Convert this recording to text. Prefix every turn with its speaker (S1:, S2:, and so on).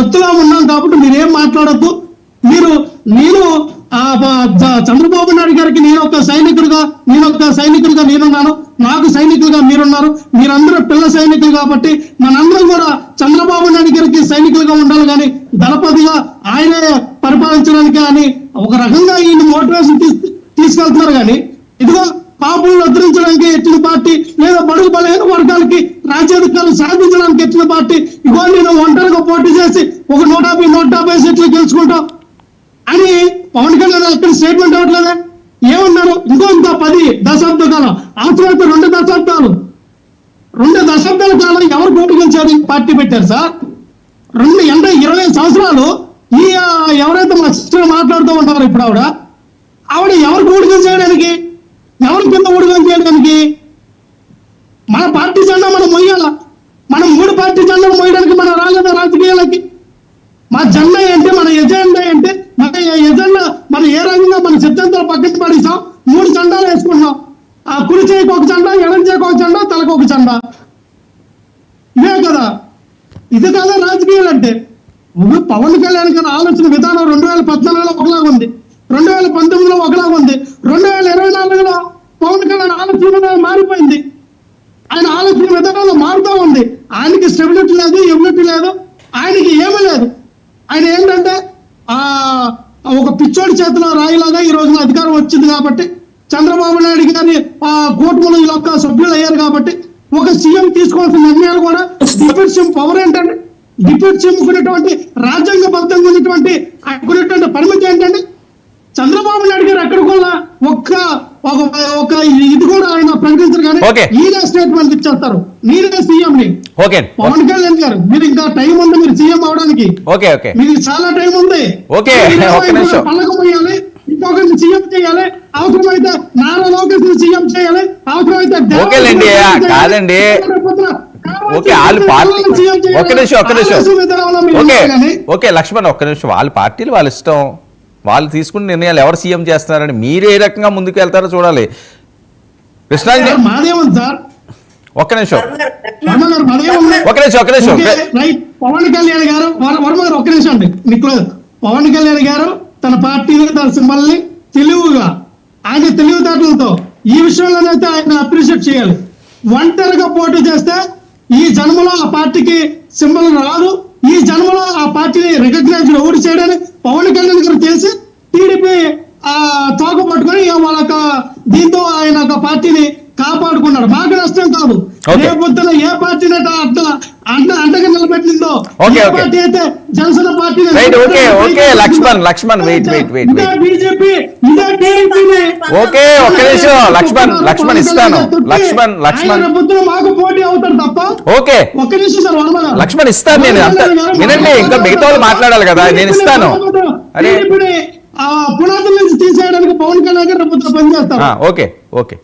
S1: తొత్తుగా ఉన్నాం కాబట్టి మీరేం మాట్లాడద్దు. నేను చంద్రబాబు నాయుడు గారికి నేను ఒక సైనికుడిగా నేనున్నాను, నాకు సైనికులుగా మీరున్నారు, మీరందరూ పిల్ల సైనికులు కాబట్టి మనందరం కూడా చంద్రబాబు నాయుడు గారికి సైనికులుగా ఉండాలి, కానీ దళపతిగా ఆయనే పరిపాలించడానికి అని ఒక రకంగా ఈయన మోటివేషన్ తీసుకెళ్తున్నారు. కానీ ఇదిగో కాపులను ఉద్ధరించడానికి ఎత్తిన పార్టీ, లేదా బడుగు బలహీన వర్గాలకి రాజ్యాధికారులు సాధించడానికి ఎత్తిన పార్టీ, ఇగో నేను ఒంటరిగా పోటీ చేసి ఒక 150 సీట్లు గెలుచుకుంటాం అని పవన్ కళ్యాణ్ అక్కడ స్టేట్మెంట్ అవ్వట్లేదా? ఏమన్నారు? ఇంకో 10 దశాబ్ద కాలం, ఆ తర్వాత 2 దశాబ్దాల కాలం ఎవరు పోటీ గెలిచారు? పార్టీ పెట్టారు సార్. 20 సంవత్సరాలు ఈ ఎవరైతే మా సిస్టర్ మాట్లాడుతూ ఉంటారో ఇప్పుడు ఆవిడ ఎవరు ఊడిగం చేయడానికి, ఎవరి కింద ఊడిగం చేయడానికి? మన పార్టీ జెండా మనం మొయ్యాల. మనం 3 పార్టీ జెండాలు మోయడానికి మనం రాలేదా రాజకీయాలకి? మా జెండా ఏంటి, మన ఎజెండా ఏంటి, మన ఎజెండా మనం ఏ రకంగా మన సిద్ధాంతాలు పక్కన పడేసాం. 3 జెండాలు వేసుకుంటున్నాం. ఆ కుడి చేయికి ఒక జెండా, ఎడం చేయికి ఒక జెండా, తలకు ఒక జెండా. ఇదే కదా, ఇది కదా రాజకీయాలు అంటే. పవన్ కళ్యాణ్ గారి ఆలోచన విధానం 2014లో ఒకలాగా ఉంది, 2019లో ఒకలాగా ఉంది, 2024లో పవన్ కళ్యాణ్ ఆలోచన విధానం మారిపోయింది. ఆయన ఆలోచన విధానంలో మారుతూ ఉంది. ఆయనకి స్టెబిలిటీ లేదు, ఎబిలిటీ లేదు, ఆయనకి ఏమీ లేదు. ఆయన ఏంటంటే ఒక పిచ్చోడి చేతిలో రాయిలాగా ఈ రోజున అధికారం వచ్చింది కాబట్టి, చంద్రబాబు నాయుడు గారిని కూటమిలో ఈ యొక్క సభ్యులు అయ్యారు కాబట్టి ఒక సీఎం తీసుకోవాల్సిన నిర్ణయాలు కూడా డిప్యూటీ సీఎం పవర్ ఏంటండి? డిప్యూటీ సీఎం ఉన్నటువంటి రాజ్యాంగబద్ధంగా ఉన్నటువంటి ఆయనకున్నటువంటి పరిమితి ఏంటండి? చంద్రబాబు నాయుడు గారు ఎక్కడ కూడా ఒక ఇది కూడా ఆయన ప్రకటించారు, కానీ ఈయన స్టేట్మెంట్ ఇచ్చేస్తారు, నేనే సీఎం ని. పవన్ కళ్యాణ్ గారు మీరు ఇంకా టైం ఉంది, మీరు సీఎం అవడానికి మీకు చాలా టైం ఉంది. పళ్ళకు పోయాలి, ఇంకొకరిని సీఎం చేయాలి, అవసరమైతే నారా లోకేష్ సీఎం చేయాలి, అవసరమైతే
S2: లక్ష్మణ్ ఒక్క నిమిషం. వాళ్ళ పార్టీలు వాళ్ళ ఇష్టం, వాళ్ళు తీసుకున్న నిర్ణయాలు ఎవరు సీఎం చేస్తున్నారని మీరు ఏ రకంగా ముందుకు వెళ్తారో చూడాలి. కృష్ణాంజలి ఒక్క నిమిషం.
S1: పవన్ కళ్యాణ్ గారు ఒక్క నిమిషం అండి, మీకు పవన్ కళ్యాణ్ గారు తన పార్టీని, తన సింబల్ని తెలివిగా, ఆయన తెలివితేటలతో ఈ విషయంలోనైతే ఆయన అప్రిషియేట్ చేయాలి. ఒంటరిగా పోటీ చేస్తే ఈ జన్మలో ఆ పార్టీకి సింబల్ రాదు, ఈ జన్మలో ఆ పార్టీని రికగ్నైజ్ ఎవరు చేయడానికి పవన్ కళ్యాణ్ గారు చేసి టీడీపీ తోక పట్టుకొని వాళ్ళ దీంతో ఆయన పార్టీని కాపాడుకున్నాడు. మాకు నష్టం కాదు. రేపొద్దున ఏ పార్టీ అంటగా నిలబెట్టిందో పార్టీ అయితే జనసేన పార్టీ,
S2: లక్ష్మణ్
S1: బీజేపీ,
S2: లక్ష్మణ్ ఇస్తాను.
S1: రేపొద్దున మాకు పోటీ అవుతాడు తప్ప. ఒక్క నిమిషం సార్,
S2: లక్ష్మణ్ ఇస్తాను నేను. వినండి, ఇంకా మిగతా వాళ్ళు మాట్లాడాలి కదా, నేను ఇస్తాను.
S1: పునాదుల నుంచి తీసేయడానికి పవన్ కళ్యాణ్ గారు రేపొద్దున పనిచేస్తారు.
S2: ఓకే